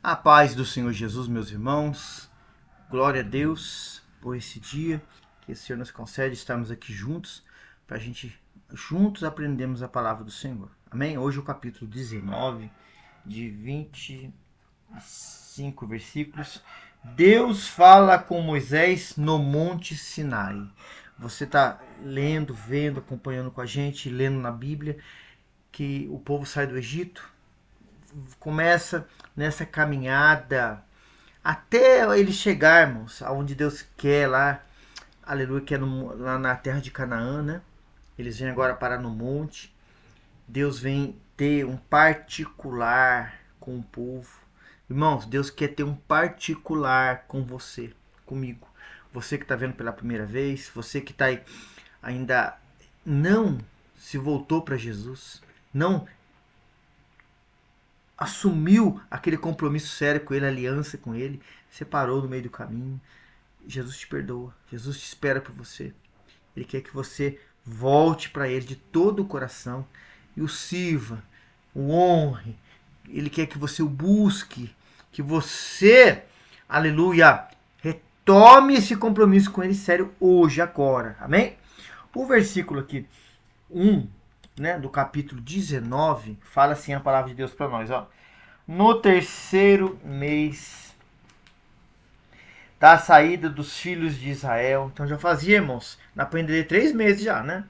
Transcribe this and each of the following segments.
A paz do Senhor Jesus, meus irmãos. Glória a Deus por esse dia que o Senhor nos concede estarmos aqui juntos para a gente juntos aprendermos a palavra do Senhor. Amém? Hoje o capítulo 19, de 25 versículos. Deus fala com Moisés no Monte Sinai. Você está lendo, vendo, acompanhando com a gente, lendo na Bíblia que o povo sai do Egito, começa nessa caminhada até eles chegarmos aonde Deus quer lá, aleluia, que é lá na terra de Canaã, né? Eles vêm agora parar no monte. Deus vem ter um particular com o povo. Irmãos, Deus quer ter um particular com você, comigo. Você que está vendo pela primeira vez, você que está aí, ainda não se voltou para Jesus, não assumiu aquele compromisso sério com ele, aliança com ele, separou no meio do caminho. Jesus te perdoa, Jesus te espera por você. Ele quer que você volte para ele de todo o coração e o sirva, o honre. Ele quer que você o busque, que você, aleluia, retome esse compromisso com ele sério hoje, agora. Amém? O versículo aqui, 1, né, do capítulo 19, fala assim a palavra de Deus para nós, ó. No terceiro mês da saída dos filhos de Israel, então já fazia, irmãos, na pandemia 3 meses já, né?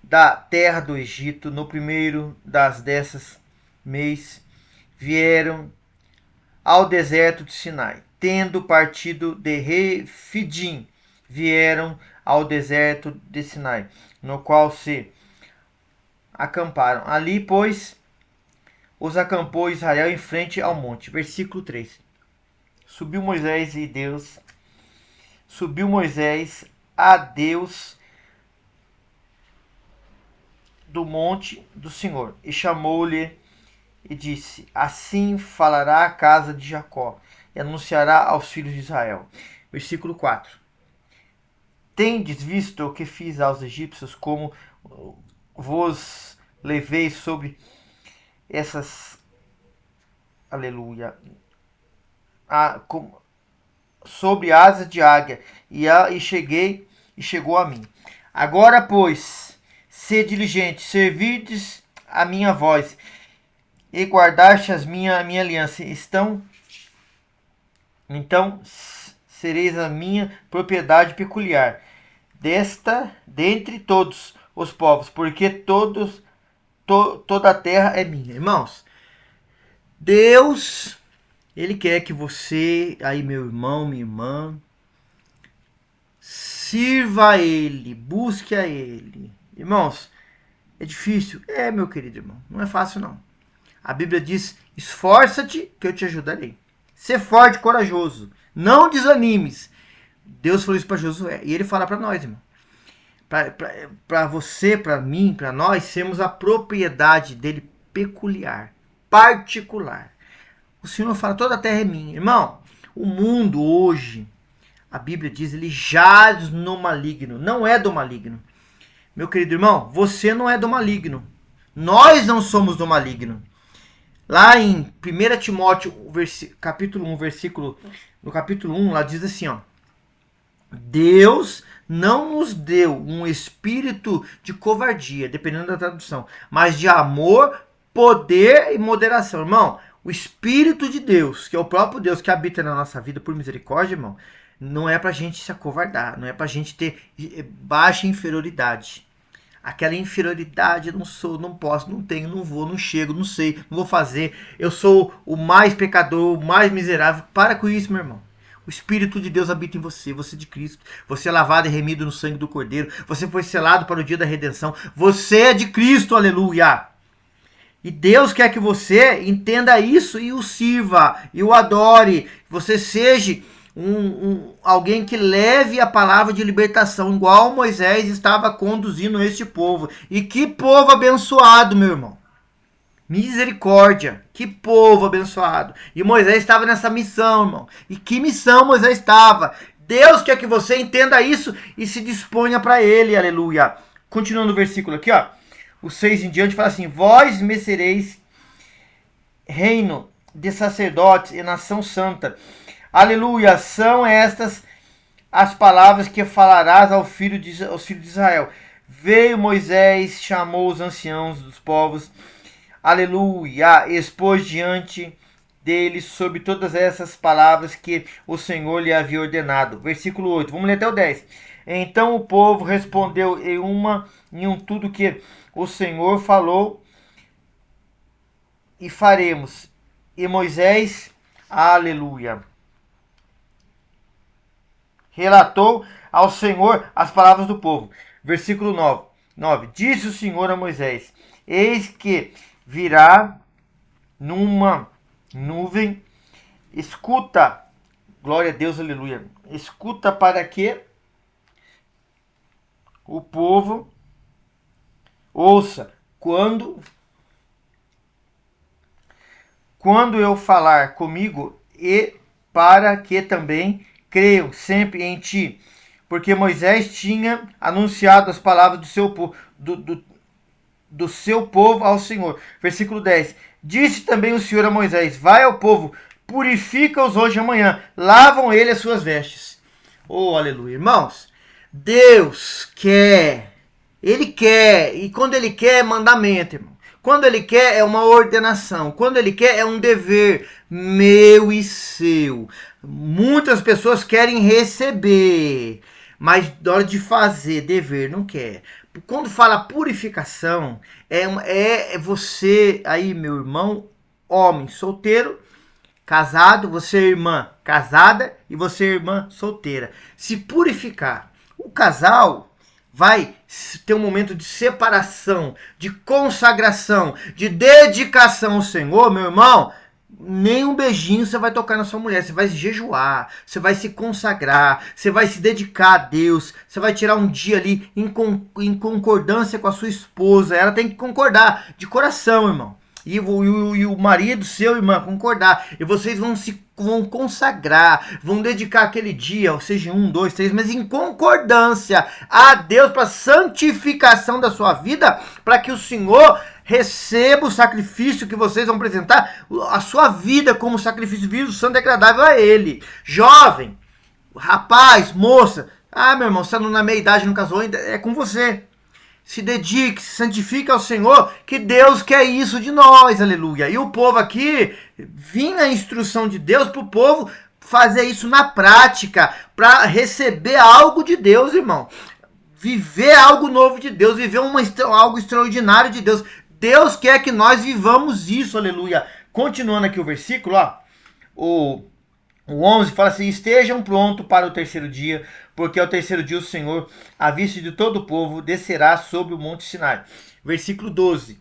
Da terra do Egito, no primeiro dessas mês, vieram ao deserto de Sinai. Tendo partido de Refidim, vieram ao deserto de Sinai, no qual se acamparam. Ali, pois, os acampou Israel em frente ao monte. Versículo 3. Subiu Moisés a Deus do monte do Senhor e chamou-lhe e disse: assim falará a casa de Jacó e anunciará aos filhos de Israel. Versículo 4. Tendes visto o que fiz aos egípcios, como vos levei sobre essas, aleluia, sobre asas de águia, e chegou a mim. Agora, pois, sede diligente, servirdes a minha voz, e guardaste a minha aliança. Então sereis a minha propriedade peculiar, dentre todos os povos, porque toda a terra é minha. Irmãos, Deus, Ele quer que você, aí meu irmão, minha irmã, sirva a Ele, busque a Ele. Irmãos, é difícil? É, meu querido irmão, não é fácil não. A Bíblia diz: esforça-te que eu te ajudarei. Ser forte e corajoso, não desanimes. Deus falou isso para Josué e Ele fala para nós, irmão. Para você, para mim, para nós, sermos a propriedade dele peculiar, particular. O Senhor fala: toda a terra é minha. Irmão, o mundo hoje, a Bíblia diz, ele jaz no maligno. Não é do maligno. Meu querido irmão, você não é do maligno. Nós não somos do maligno. Lá em 1 Timóteo, capítulo 1, no capítulo 1, lá diz assim, ó: Deus não nos deu um espírito de covardia, dependendo da tradução, mas de amor, poder e moderação. Irmão, o Espírito de Deus, que é o próprio Deus que habita na nossa vida por misericórdia, irmão, não é pra gente se acovardar, não é pra gente ter baixa inferioridade. Aquela inferioridade, não sou, não posso, não tenho, não vou, não chego, não sei, não vou fazer, eu sou o mais pecador, o mais miserável. Para com isso, meu irmão. O Espírito de Deus habita em você, você é de Cristo. Você é lavado e remido no sangue do Cordeiro. Você foi selado para o dia da redenção. Você é de Cristo, aleluia. E Deus quer que você entenda isso e o sirva, e o adore. Você seja alguém que leve a palavra de libertação, igual Moisés estava conduzindo este povo. E que povo abençoado, meu irmão. Misericórdia, que povo abençoado. E Moisés estava nessa missão, irmão. E que missão Moisés estava. Deus quer que você entenda isso e se disponha para ele, aleluia. Continuando o versículo aqui, ó. O 6 em diante fala assim: vós me sereis reino de sacerdotes e nação santa. Aleluia, são estas as palavras que falarás aos filhos de Israel. Veio Moisés, chamou os anciãos dos povos, aleluia, expôs diante deles sobre todas essas palavras que o Senhor lhe havia ordenado. Versículo 8, vamos ler até o 10. Então o povo respondeu em tudo que o Senhor falou e faremos. E Moisés, aleluia, relatou ao Senhor as palavras do povo. Versículo 9. Disse o Senhor a Moisés: eis que virá numa nuvem, escuta, glória a Deus, aleluia, escuta para que o povo ouça quando eu falar comigo, e para que também creiam sempre em ti, porque Moisés tinha anunciado as palavras do seu povo ao Senhor. Versículo 10. Disse também o Senhor a Moisés: vai ao povo, purifica-os hoje e amanhã, lavam ele as suas vestes. Oh, aleluia. Irmãos, Deus quer, Ele quer, e quando Ele quer é mandamento, irmão. Quando Ele quer é uma ordenação, quando Ele quer é um dever meu e seu. Muitas pessoas querem receber, mas na hora de fazer, dever, não quer. Quando fala purificação, é você aí, meu irmão, homem solteiro, casado, você irmã casada e você irmã solteira. Se purificar. O casal vai ter um momento de separação, de consagração, de dedicação ao Senhor, meu irmão. Nem um beijinho você vai tocar na sua mulher. Você vai jejuar, você vai se consagrar, você vai se dedicar a Deus, você vai tirar um dia ali em concordância com a sua esposa. Ela tem que concordar de coração, irmão. E o marido, seu irmão, concordar. E vocês vão consagrar, vão dedicar aquele dia, ou seja, 1, 2, 3, mas em concordância a Deus para santificação da sua vida, para que o Senhor receba o sacrifício que vocês vão apresentar, a sua vida como sacrifício vivo, santo e agradável a Ele. Jovem, rapaz, moça, meu irmão, você está na meia idade, não casou ainda, é com você. Se dedique, se santifique ao Senhor, que Deus quer isso de nós, aleluia. E o povo aqui, vinha a instrução de Deus para o povo fazer isso na prática, para receber algo de Deus, irmão. Viver algo novo de Deus, viver algo extraordinário de Deus. Deus quer que nós vivamos isso, aleluia. Continuando aqui o versículo, ó, o 11 fala assim: estejam prontos para o terceiro dia, porque ao terceiro dia o Senhor, à vista de todo o povo, descerá sobre o monte Sinai. Versículo 12.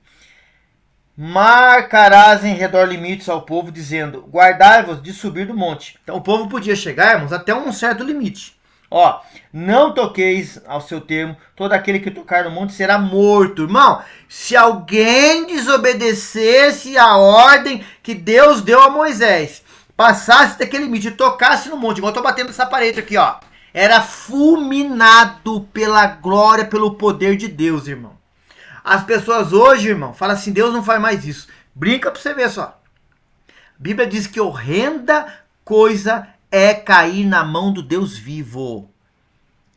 Marcarás em redor limites ao povo, dizendo: guardai-vos de subir do monte. Então o povo podia chegar, irmãos, até um certo limite. Ó, não toqueis ao seu termo, todo aquele que tocar no monte será morto. Irmão, se alguém desobedecesse a ordem que Deus deu a Moisés, passasse daquele limite e tocasse no monte, igual eu tô batendo essa parede aqui, ó, era fulminado pela glória, pelo poder de Deus, irmão. As pessoas hoje, irmão, falam assim: Deus não faz mais isso. Brinca pra você ver só. A Bíblia diz que horrenda coisa é cair na mão do Deus vivo.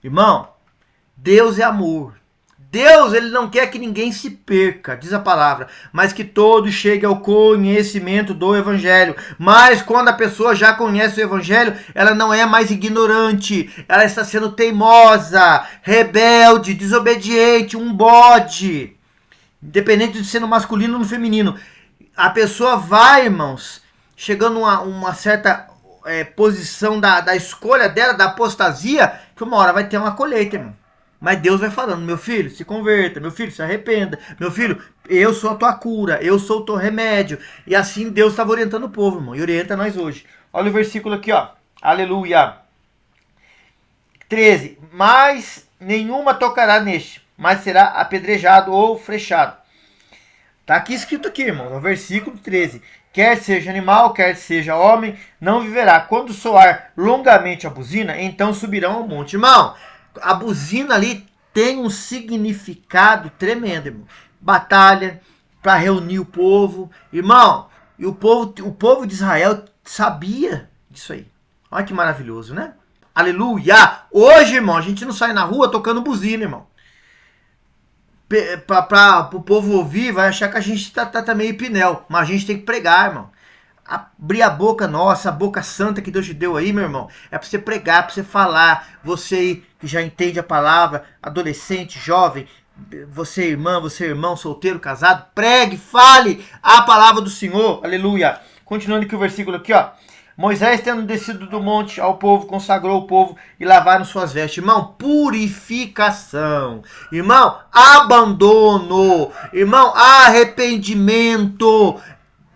Irmão, Deus é amor. Deus, ele não quer que ninguém se perca, diz a palavra, mas que todos cheguem ao conhecimento do Evangelho. Mas quando a pessoa já conhece o Evangelho, ela não é mais ignorante, ela está sendo teimosa, rebelde, desobediente, um bode, independente de ser no masculino ou no feminino. A pessoa vai, irmãos, chegando a uma certa posição da escolha dela, da apostasia, que uma hora vai ter uma colheita, irmão. Mas Deus vai falando: meu filho, se converta, meu filho, se arrependa, meu filho, eu sou a tua cura, eu sou o teu remédio. E assim Deus estava orientando o povo, irmão, e orienta nós hoje. Olha o versículo aqui, ó, aleluia. 13, mas nenhuma tocará neste, mas será apedrejado ou flechado. Tá aqui escrito aqui, irmão, no versículo 13. Quer seja animal, quer seja homem, não viverá. Quando soar longamente a buzina, então subirão ao monte. Irmão, a buzina ali tem um significado tremendo, irmão. Batalha, para reunir o povo. Irmão, E o povo de Israel sabia disso aí. Olha que maravilhoso, né? Aleluia! Hoje, irmão, a gente não sai na rua tocando buzina, irmão. Para o povo ouvir, vai achar que a gente tá meio pinel. Mas a gente tem que pregar, irmão. Abrir a boca nossa, a boca santa que Deus te deu aí, meu irmão. É para você pregar, para você falar. Você aí que já entende a palavra, adolescente, jovem, você irmã, você irmão, solteiro, casado, pregue, fale a palavra do Senhor. Aleluia. Continuando aqui o versículo aqui, ó. Moisés, tendo descido do monte ao povo, consagrou o povo e lavaram suas vestes. Irmão, purificação. Irmão, abandono. Irmão, arrependimento.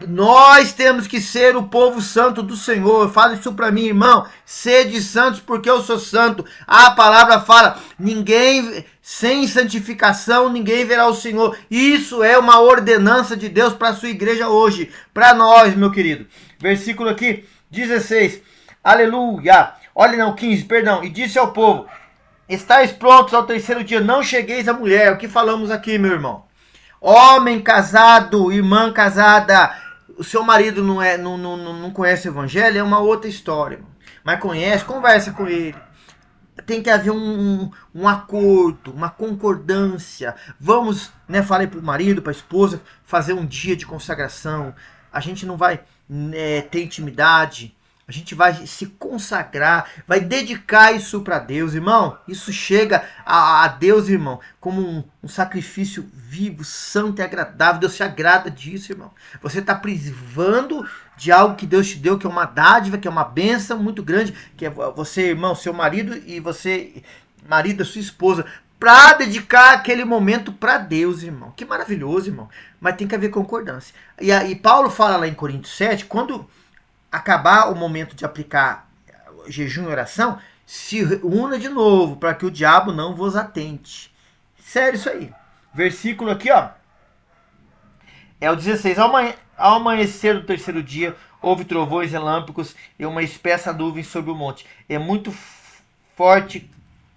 Nós temos que ser o povo santo do Senhor. Fala isso para mim, irmão. Sede santos porque eu sou santo. A palavra fala, ninguém sem santificação, ninguém verá o Senhor. Isso é uma ordenança de Deus para a sua igreja hoje. Para nós, meu querido. Versículo aqui, 16. Aleluia. Olha não, 15, perdão. E disse ao povo, estáis prontos ao terceiro dia, não chegueis à mulher. O que falamos aqui, meu irmão? Homem casado, irmã casada, o seu marido não conhece o evangelho, é uma outra história, irmão. Mas conhece, conversa com ele. Tem que haver um acordo, uma concordância. Vamos, né, falei para o marido, para a esposa, fazer um dia de consagração. A gente não vai ter intimidade. A gente vai se consagrar, vai dedicar isso para Deus, irmão. Isso chega a Deus, irmão, como um sacrifício vivo, santo e agradável. Deus se agrada disso, irmão. Você está privando de algo que Deus te deu, que é uma dádiva, que é uma bênção muito grande, que é você, irmão, seu marido e você, marido, a sua esposa, para dedicar aquele momento para Deus, irmão. Que maravilhoso, irmão. Mas tem que haver concordância. E Paulo fala lá em Coríntios 7, quando acabar o momento de aplicar jejum e oração, se una de novo, para que o diabo não vos atente. Sério isso aí. Versículo aqui, ó. É o 16. Ao amanhecer do terceiro dia, houve trovões, relâmpagos e uma espessa nuvem sobre o monte. É muito forte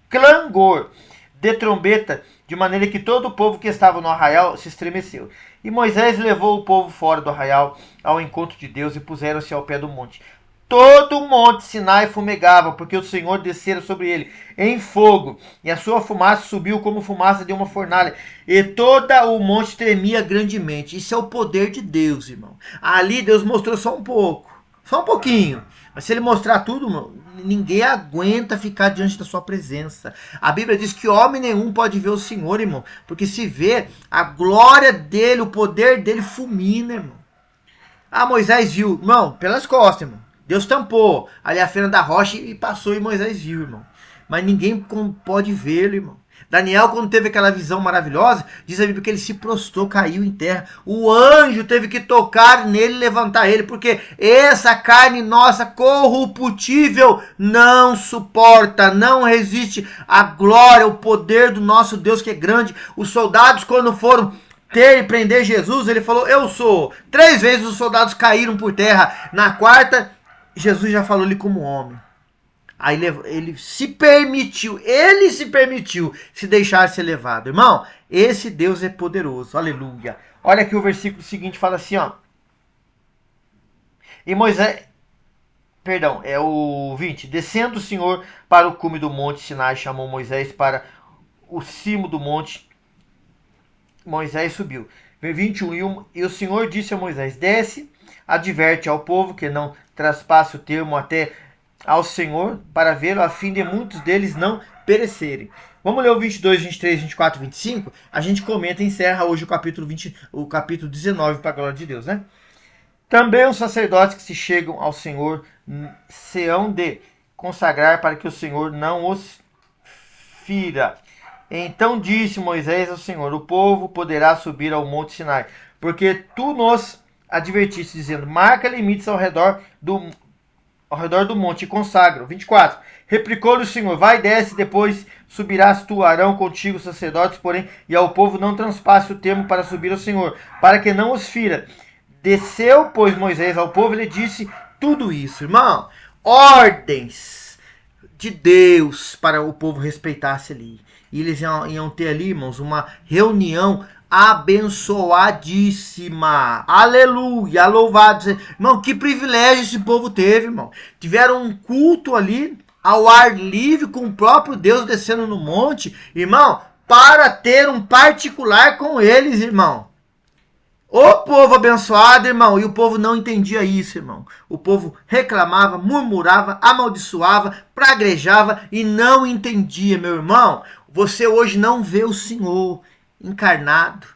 clangor de trombeta, de maneira que todo o povo que estava no arraial se estremeceu. E Moisés levou o povo fora do arraial ao encontro de Deus e puseram-se ao pé do monte. Todo o monte Sinai fumegava, porque o Senhor descera sobre ele em fogo, e a sua fumaça subiu como fumaça de uma fornalha, e todo o monte tremia grandemente. Isso é o poder de Deus, irmão. Ali Deus mostrou só um pouco, só um pouquinho. Mas se ele mostrar tudo, irmão, ninguém aguenta ficar diante da sua presença. A Bíblia diz que homem nenhum pode ver o Senhor, irmão, porque se vê, a glória dele, o poder dele fulmina, irmão. Ah, Moisés viu, irmão, pelas costas, irmão. Deus tampou ali a fenda da rocha e passou e Moisés viu, irmão. Mas ninguém pode vê-lo, irmão. Daniel, quando teve aquela visão maravilhosa, diz a Bíblia que ele se prostrou, caiu em terra. O anjo teve que tocar nele e levantar ele, porque essa carne nossa corruptível não suporta, não resiste à glória, ao poder do nosso Deus que é grande. Os soldados, quando foram ter e prender Jesus, ele falou, eu sou. 3 vezes os soldados caíram por terra. Na quarta, Jesus já falou-lhe como homem. Aí ele se permitiu se deixar ser levado. Irmão, esse Deus é poderoso. Aleluia. Olha aqui o versículo seguinte, fala assim, ó. E Moisés, perdão, é o 20. Descendo o Senhor para o cume do monte Sinai, chamou Moisés para o cimo do monte. Moisés subiu. 21. E o Senhor disse a Moisés, desce, adverte ao povo que não traspasse o termo até ao Senhor para vê-lo, a fim de muitos deles não perecerem. Vamos ler o 22, 23, 24, 25. A gente comenta e encerra hoje o capítulo 19 para a glória de Deus, né? Também os sacerdotes que se chegam ao Senhor se hão de consagrar para que o Senhor não os fira. Então disse Moisés ao Senhor, o povo poderá subir ao monte Sinai, porque tu nos advertiste, dizendo, marca limites ao redor do monte e consagra. 24. Replicou-lhe o Senhor, vai e desce, depois subirás tu, Arão, contigo, os sacerdotes, porém, e ao povo não transpasse o termo para subir ao Senhor, para que não os fira. Desceu, pois, Moisés ao povo e lhe disse tudo isso, irmão. Ordens de Deus para o povo respeitar-se ali. E eles iam ter ali, irmãos, uma reunião abençoadíssima. Aleluia, louvado seja. Irmão, que privilégio esse povo teve, irmão. Tiveram um culto ali, ao ar livre, com o próprio Deus descendo no monte, irmão, para ter um particular com eles, irmão. O povo abençoado, irmão, e o povo não entendia isso, irmão. O povo reclamava, murmurava, amaldiçoava, praguejava e não entendia, meu irmão. Você hoje não vê o Senhor encarnado,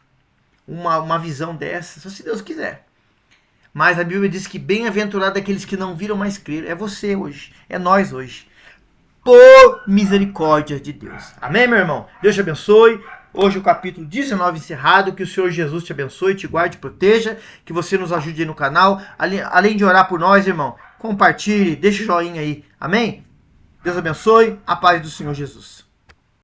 uma visão dessa, só se Deus quiser. Mas a Bíblia diz que bem-aventurado aqueles que não viram, mas creram. É você hoje, é nós hoje. Por misericórdia de Deus. Amém, meu irmão? Deus te abençoe. Hoje o capítulo 19 encerrado. Que o Senhor Jesus te abençoe, te guarde, proteja. Que você nos ajude aí no canal. Além de orar por nós, irmão, compartilhe, deixa o joinha aí. Amém? Deus abençoe. A paz do Senhor Jesus.